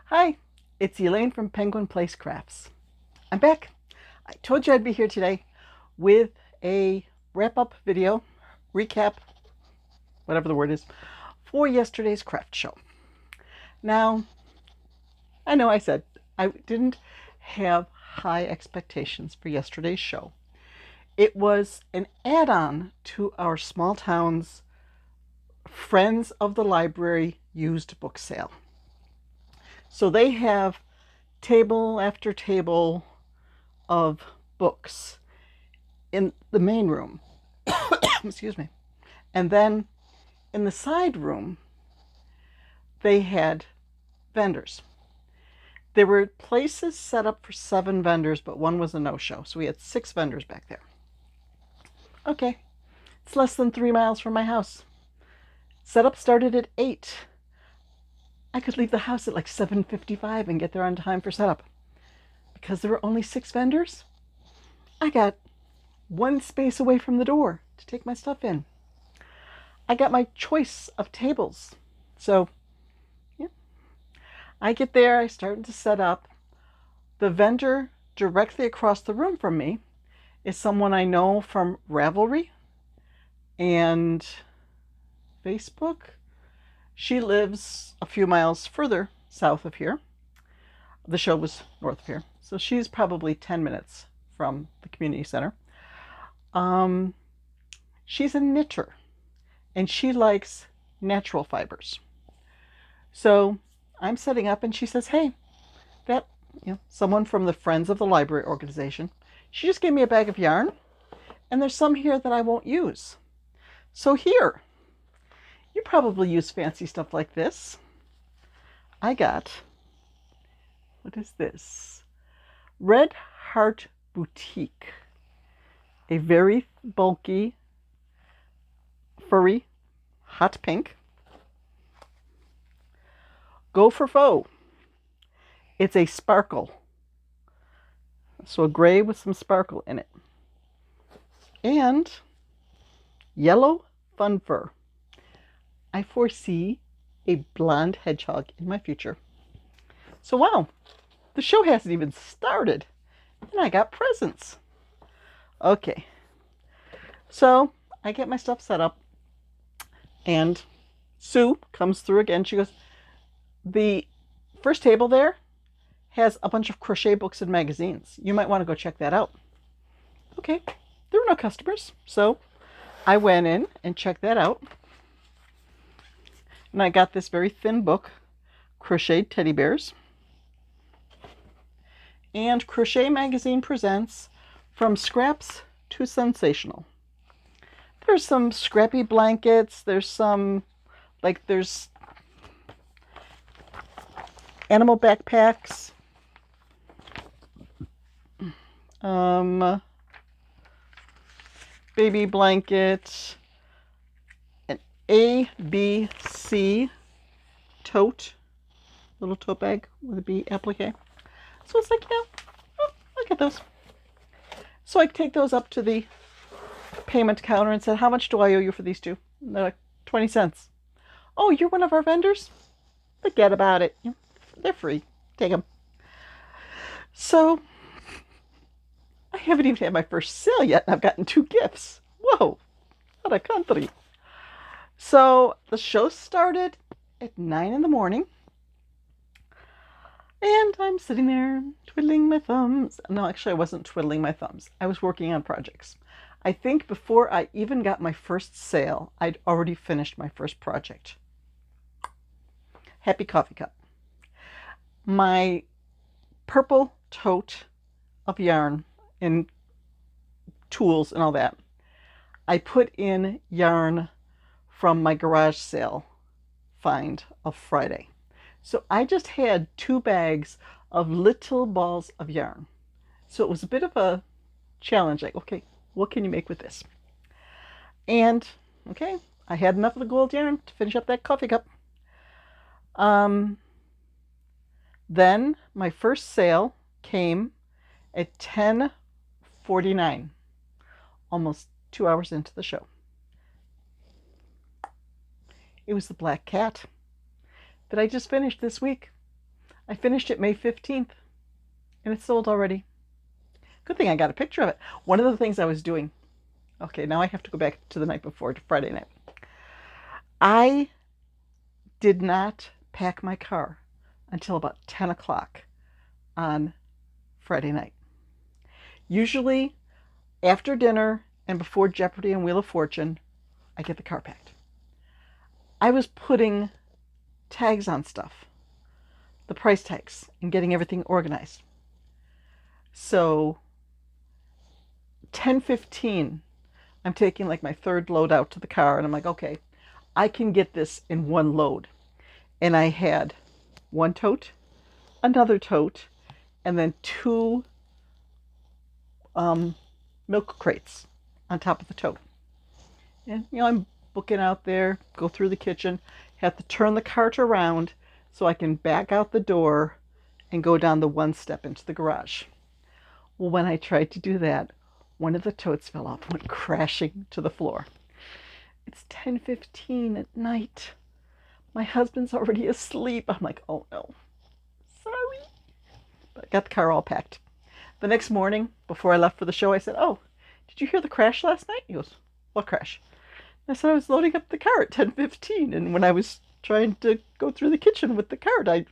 Hi, it's Elaine from Penguin Place Crafts. I'm back. I told you I'd be here today with a wrap-up video, recap, whatever the word is, for yesterday's craft show. Now, I know I said I didn't have high expectations for yesterday's show. It was an add-on to our small town's Friends of the Library used book sale. So they have table after table of books in the main room. Excuse me. And then in the side room, they had vendors. There were places set up for 7 vendors, but one was a no-show. So we had 6 vendors back there. Okay, it's less than 3 miles from my house. Setup started at 8. I could leave the house at like 7:55 and get there on time for setup. Because there were only 6 vendors, I got one space away from the door to take my stuff in. I got my choice of tables. So, yeah. I get there, I start to set up. The vendor directly across the room from me is someone I know from Ravelry and Facebook. She lives a few miles further south of here. The show was north of here. So she's probably 10 minutes from the community center. She's a knitter and she likes natural fibers. So I'm setting up and she says, hey, that, someone from the Friends of the Library organization, she just gave me a bag of yarn and there's some here that I won't use. So here, you probably use fancy stuff like this. I got, what is this? Red Heart Boutique. A very bulky, furry, hot pink. Go for Faux. It's a sparkle. So a gray with some sparkle in it. And yellow fun fur. I foresee a blonde hedgehog in my future. So wow, the show hasn't even started. And I got presents. Okay. So I get my stuff set up. And Sue comes through again. She goes, the first table there has a bunch of crochet books and magazines. You might want to go check that out. Okay. There were no customers. So I went in and checked that out. And I got this very thin book, Crocheted Teddy Bears. And Crochet Magazine presents From Scraps to Sensational. There's some scrappy blankets. There's some, there's animal backpacks. Baby blanket. An ABC tote. Little tote bag with a bee applique. So it's like, oh, I'll get those. So I take those up to the payment counter and said, how much do I owe you for these two? And they're like, 20 cents. Oh, you're one of our vendors? Forget about it. They're free. Take them. So I haven't even had my first sale yet, and I've gotten 2 gifts. Whoa, what a country. So the show started at 9 in the morning. And I'm sitting there twiddling my thumbs. No, actually, I wasn't twiddling my thumbs. I was working on projects. I think before I even got my first sale, I'd already finished my first project. Happy coffee cup. My purple tote of yarn and tools and all that, I put in yarn from my garage sale find of Friday. So I just had 2 bags of little balls of yarn. So it was a bit of a challenge. Like, okay, what can you make with this? And, okay, I had enough of the gold yarn to finish up that coffee cup. Then my first sale came at 10:49, almost 2 hours into the show. It was the black cat that I just finished this week. I finished it May 15th, and it's sold already. Good thing I got a picture of it. One of the things I was doing, okay, now I have to go back to the night before, to Friday night. I did not pack my car until about 10 o'clock on Friday night. Usually after dinner and before Jeopardy and Wheel of Fortune, I get the car packed. I was putting tags on stuff, the price tags, and getting everything organized. So 10:15, I'm taking like my third load out to the car, and I'm like, okay, I can get this in one load. And I had one tote, another tote, and then two milk crates on top of the tote. And I'm booking out there, go through the kitchen, have to turn the cart around so I can back out the door and go down the one step into the garage. Well, when I tried to do that, one of the totes fell off and went crashing to the floor. It's 10:15 at night. My husband's already asleep. I'm like, oh no, sorry. But I got the car all packed. The next morning, before I left for the show, I said, oh, did you hear the crash last night? He goes, what crash? I said, I was loading up the car at 10:15, and when I was trying to go through the kitchen with the cart, I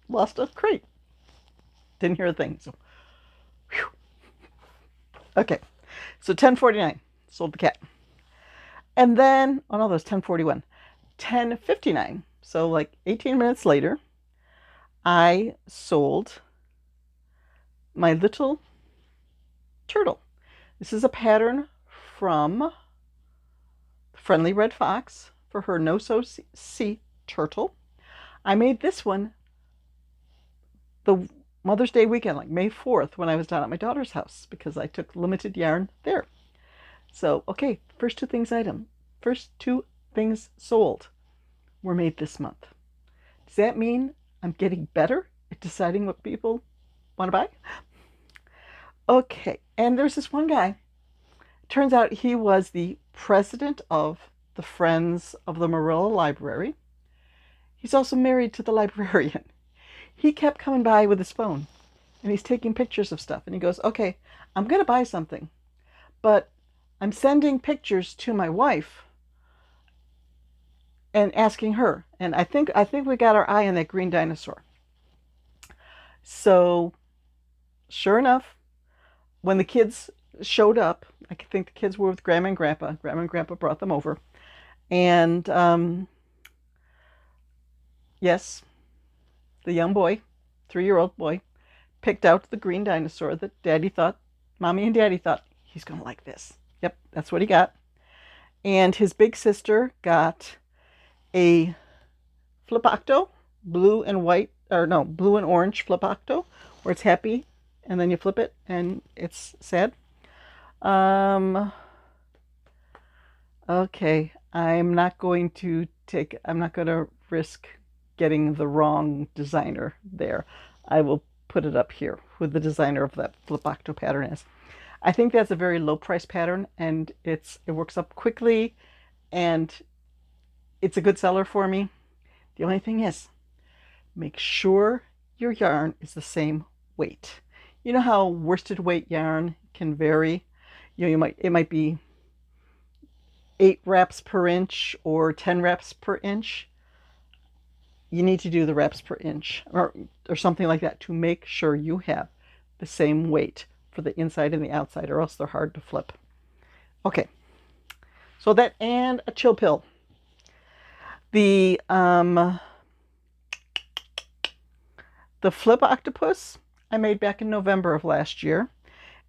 lost a crate. Didn't hear a thing. So, whew. Okay, so 10:49, sold the cat. And then, oh no, that was 10:41. 10:59, so like 18 minutes later, I sold my little turtle. This is a pattern from Friendly Red Fox for her No So Sea turtle. I made this one the Mother's Day weekend, like May 4th, when I was down at my daughter's house, because I took limited yarn there. So, okay, first two things sold were made this month. Does that mean I'm getting better at deciding what people want to buy? Okay, and there's this one guy. Turns out he was the president of the Friends of the Marilla Library. He's also married to the librarian. He kept coming by with his phone, and he's taking pictures of stuff. And he goes, okay, I'm going to buy something, but I'm sending pictures to my wife and asking her. And I think we got our eye on that green dinosaur. So, sure enough, when the kids showed up, I think the kids were with Grandma and Grandpa. Grandma and Grandpa brought them over. And yes, the young boy, 3-year-old boy, picked out the green dinosaur that Mommy and Daddy thought, he's going to like this. Yep, that's what he got. And his big sister got a Flip-Octo, blue and orange Flip-Octo, where it's happy, and then you flip it, and it's sad. Okay, I'm not going to risk getting the wrong designer there. I will put it up here who the designer of that Flip-Octo pattern is. I think that's a very low price pattern, and it works up quickly, and it's a good seller for me. The only thing is, make sure your yarn is the same weight. You know how worsted weight yarn can vary? It might be 8 wraps per inch or 10 wraps per inch. You need to do the wraps per inch or something like that to make sure you have the same weight for the inside and the outside, or else they're hard to flip. Okay, so that and a chill pill. The Flip-Octopus I made back in November of last year,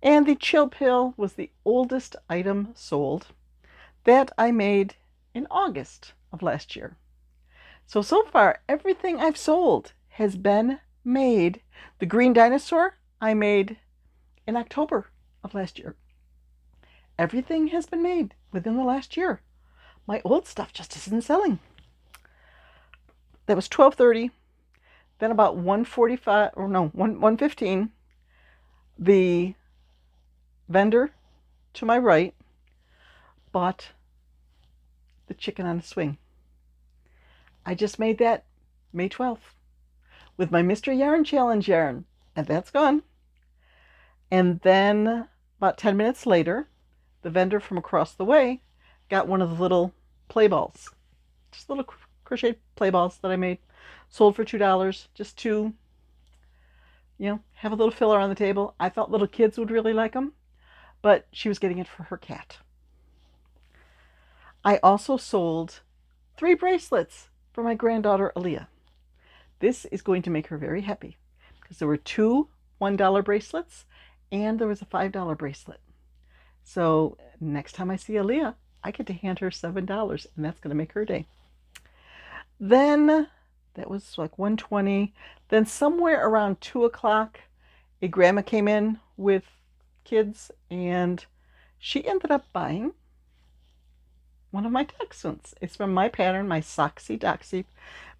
and the chill pill was the oldest item sold that I made in August of last year. So far, everything I've sold has been made. The green dinosaur I made in October of last year. Everything has been made within the last year. My old stuff just isn't selling. That was 12:30. Then about 1:15, the vendor to my right bought the chicken on a swing. I just made that May 12th. with my Mystery Yarn Challenge yarn, and that's gone. And then about 10 minutes later, the vendor from across the way got one of the little play balls, just little crocheted play balls that I made, sold for $2, just to, have a little filler on the table. I thought little kids would really like them, but she was getting it for her cat. I also sold 3 bracelets for my granddaughter Aaliyah. This is going to make her very happy because there were 2 $1 bracelets and there was a $5 bracelet. So next time I see Aaliyah, I get to hand her $7, and that's going to make her day. Then that was like 1:20. Then somewhere around 2 o'clock, a grandma came in with kids, and she ended up buying one of my Dachshunds. It's from my pattern, my Soxy Doxy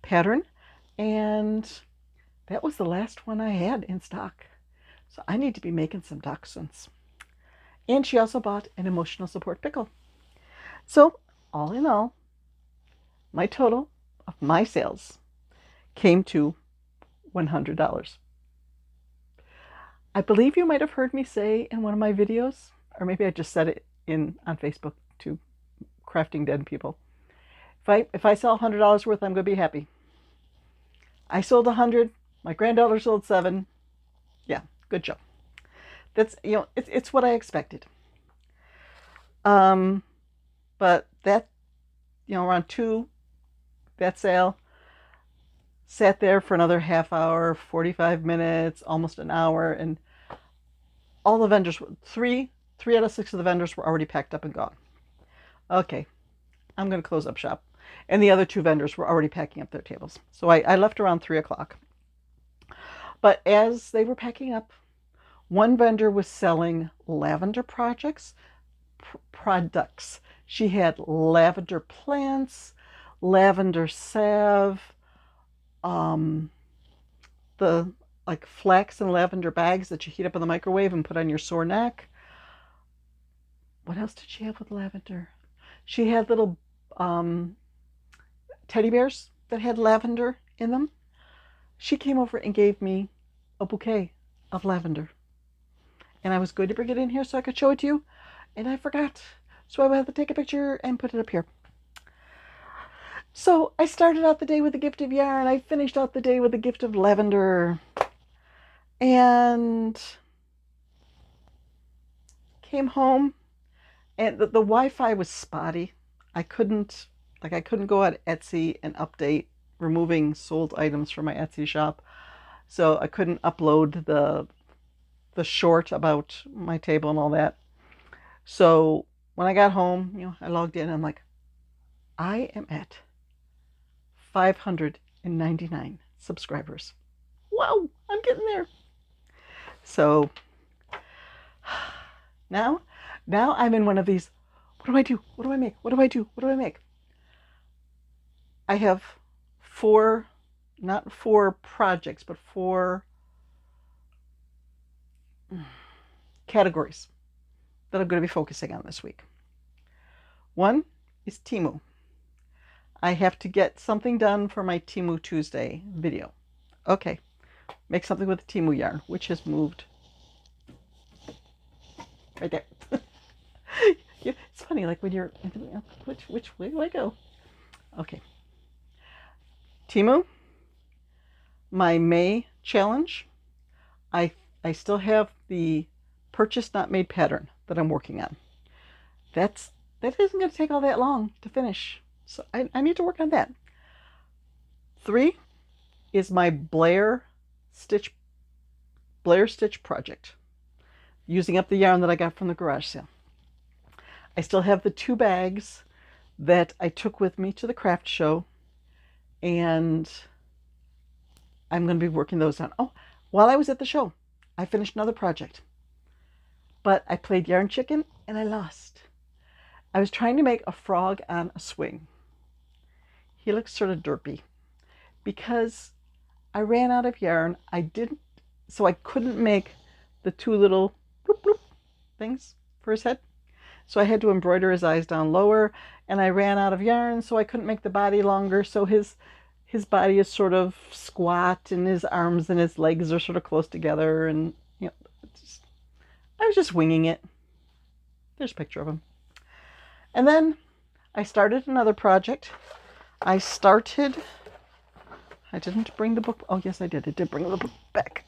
pattern, and that was the last one I had in stock. So I need to be making some Dachshunds. And she also bought an emotional support pickle. So all in all, my total of my sales came to $100. I believe you might have heard me say in one of my videos, or maybe I just said it on Facebook to Crafting Dead people. If I sell $100 worth, I'm going to be happy. I sold 100. My granddaughter sold 7. Yeah, good job. That's, it's what I expected. But that, around 2, that sale sat there for another half hour, 45 minutes, almost an hour, and all the vendors, 3 out of 6 of the vendors were already packed up and gone. Okay, I'm going to close up shop. And the other 2 vendors were already packing up their tables. So I left around 3 o'clock. But as they were packing up, one vendor was selling lavender products. She had lavender plants, lavender salve, the like flax and lavender bags that you heat up in the microwave and put on your sore neck. What else did she have with lavender? She had little teddy bears that had lavender in them. She came over and gave me a bouquet of lavender. And I was going to bring it in here so I could show it to you, and I forgot. So I will have to take a picture and put it up here. So I started out the day with a gift of yarn. I finished out the day with a gift of lavender. And came home, and the Wi-Fi was spotty. I couldn't go on Etsy and update removing sold items from my Etsy shop. So I couldn't upload the short about my table and all that. So when I got home, I logged in and I'm like, I am at 599 subscribers. Wow, I'm getting there. So now I'm in one of these, what do I do? What do I make? What do I do? What do I make? I have 4, not 4 projects, but 4 categories that I'm going to be focusing on this week. One is Temu. I have to get something done for my Temu Tuesday video. Okay, make something with the Temu yarn, which has moved right there. It's funny, like when you're, which way do I go? Okay. Temu, my May challenge. I still have the purchase not made pattern that I'm working on. That isn't going to take all that long to finish. So I need to work on that. 3 is my Blair Stitch project, using up the yarn that I got from the garage sale. I still have the 2 bags that I took with me to the craft show, and I'm going to be working those on. Oh, while I was at the show, I finished another project, but I played Yarn Chicken and I lost. I was trying to make a frog on a swing. He looks sort of derpy because I ran out of yarn. So I couldn't make the 2 little bloop bloop things for his head. So I had to embroider his eyes down lower, and I ran out of yarn, so I couldn't make the body longer. So his his body is sort of squat and his arms and his legs are sort of close together, and I was just winging it. There's a picture of him. And then I started another project. I didn't bring the book. Oh, yes, I did. I did bring the book back.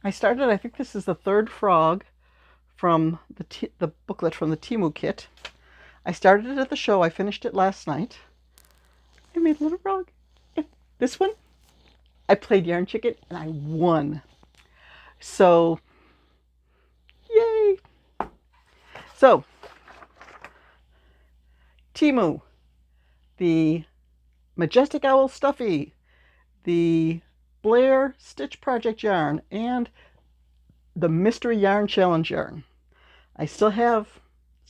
I think this is the third frog from the booklet from the Temu kit. I started it at the show. I finished it last night. I made a little frog. This one, I played Yarn Chicken and I won. So, yay! So, Temu, the Majestic Owl Stuffy, the Blair Stitch Project yarn, and the Mystery Yarn Challenge yarn. I still have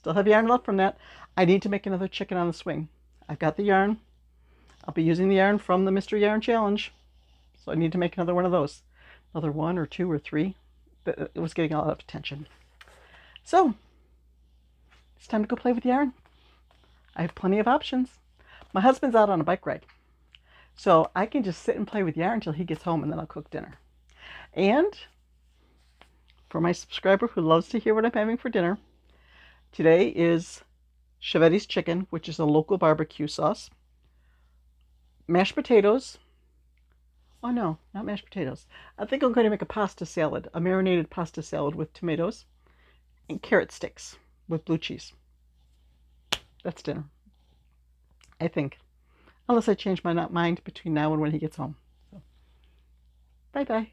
yarn left from that. I need to make another chicken on the swing. I've got the yarn. I'll be using the yarn from the Mystery Yarn Challenge. So I need to make another one of those. Another 1 or 2 or 3. It was getting a lot of attention. So, it's time to go play with yarn. I have plenty of options. My husband's out on a bike ride. So I can just sit and play with yarn until he gets home, and then I'll cook dinner. And for my subscriber who loves to hear what I'm having for dinner, today is Chevetti's chicken, which is a local barbecue sauce, mashed potatoes. Oh no, not mashed potatoes. I think I'm going to make a pasta salad, a marinated pasta salad with tomatoes and carrot sticks with blue cheese. That's dinner, I think. Unless I change my mind between now and when he gets home. So, bye-bye.